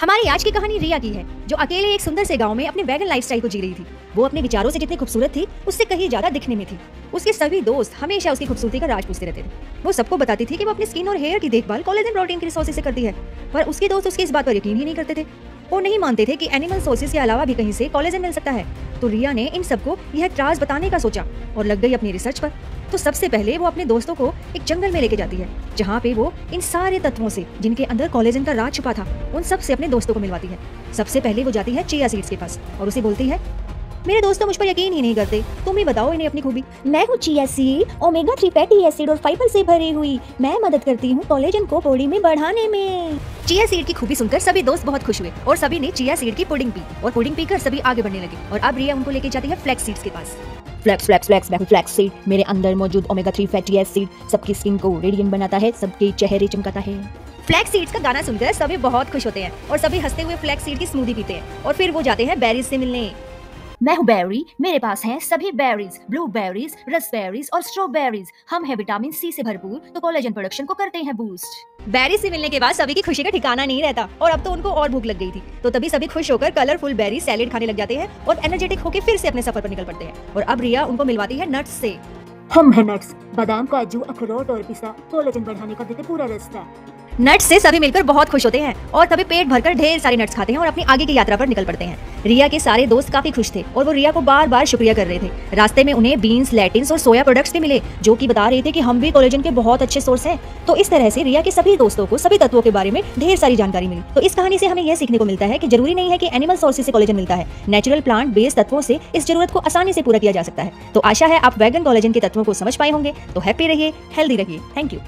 हमारी आज की कहानी रिया की है, जो अकेले एक सुंदर से गांव में अपने वैगन लाइफस्टाइल को जी रही थी। वो अपने विचारों से जितनी खूबसूरत थी, उससे कहीं ज्यादा दिखने में थी। उसके सभी दोस्त हमेशा उसकी खूबसूरती का राज पूछते रहते थे। वो सबको बताती थी कि वो अपनी स्किन और हेयर की देखभाल कोलेजन प्रोटीन की रिसोर्सेज से करती है, पर उसके दोस्त उसकी इस बात पर यकीन ही नहीं करते थे। वो नहीं मानते थे कि एनिमल सोर्सेज के अलावा भी कहीं से कोलेजन मिल सकता है। तो रिया ने इन सबको यह राज बताने का सोचा और लग गई अपनी रिसर्च पर। तो सबसे पहले वो अपने दोस्तों को एक जंगल में लेके जाती है, जहाँ पे वो इन सारे तत्वों से, जिनके अंदर कोलेजन का राज छुपा था, उन सब से अपने दोस्तों को मिलवाती है। सबसे पहले वो जाती है चिया सीड्स के पास और उसे बोलती है, मेरे दोस्तों मुझ पर यकीन ही नहीं करते, तुम ही बताओ इन्हें अपनी खूबी। मैं हूँ chia seed, omega 3 fatty acid और फाइबर से भरी हुई। मैं मदद करती हूँ कोलेजन को बॉडी में बढ़ाने में। चिया सीड की खूबी सुनकर सभी दोस्त बहुत खुश हुए और सभी ने चिया सीड की पुडिंग पी और पुडिंग पीकर सभी आगे बढ़ने लगे। और अब रिया उनको लेके जाती है फ्लैक्स सीड्स के पास। फ्लैक्स मैं हूँ फ्लैक्स सीड। मेरे अंदर मौजूद ओमेगा 3 फैटी एसिड सबकी स्किन को रेडियंट बनाता है, सबके चेहरे चमकाता है। फ्लैक्स सीड्स का गाना सुनकर सभी बहुत खुश होते हैं और सभी हंसते हुए फ्लैक्स सीड की स्मूदी पीते हैं और फिर वो जाते हैं बेरीज से मिलने। मैं हूँ बेरी, मेरे पास हैं सभी बेरीज, ब्लूबेरीज, रसबेरीज और स्ट्रॉबेरीज। हम है विटामिन सी से भरपूर, तो कोलेजन प्रोडक्शन को करते हैं बूस्ट। बेरी से मिलने के बाद सभी की खुशी का ठिकाना नहीं रहता और अब तो उनको और भूख लग गई थी। तो तभी सभी खुश होकर कलरफुल बेरी सैलेड खाने लग जाते हैं और एनर्जेटिक होकर फिर से अपने सफर पर निकल पड़ते हैं। और अब रिया उनको मिलवाती है नट्स से। हम है नट्स, बादाम, काजू, अखरोट और पिस्ता, कोलेजन बढ़ाने का देते पूरा रास्ता। नट्स से सभी मिलकर बहुत खुश होते हैं और तभी पेट भरकर ढेर सारे नट्स खाते हैं और अपनी आगे की यात्रा पर निकल पड़ते हैं। रिया के सारे दोस्त काफी खुश थे और वो रिया को बार बार शुक्रिया कर रहे थे। रास्ते में उन्हें बीन्स, लेटिन्स और सोया प्रोडक्ट्स भी मिले, जो कि बता रहे थे कि हम भी कोलेजन के बहुत अच्छे सोर्स हैं। तो इस तरह से रिया के सभी दोस्तों को सभी तत्वों के बारे में ढेर सारी जानकारी मिली। तो इस कहानी से हमें यह सीखने को मिलता है कि जरूरी नहीं है कि एनिमल सोर्सेज से कोलेजन मिलता है। नेचुरल प्लांट बेस्ड तत्वों से इस जरूरत को आसानी से पूरा किया जा सकता है। तो आशा है आप वैगन कोलेजन के तत्वों को समझ पाए होंगे। तो हैप्पी रहिए, हेल्दी रहिए। Thank you.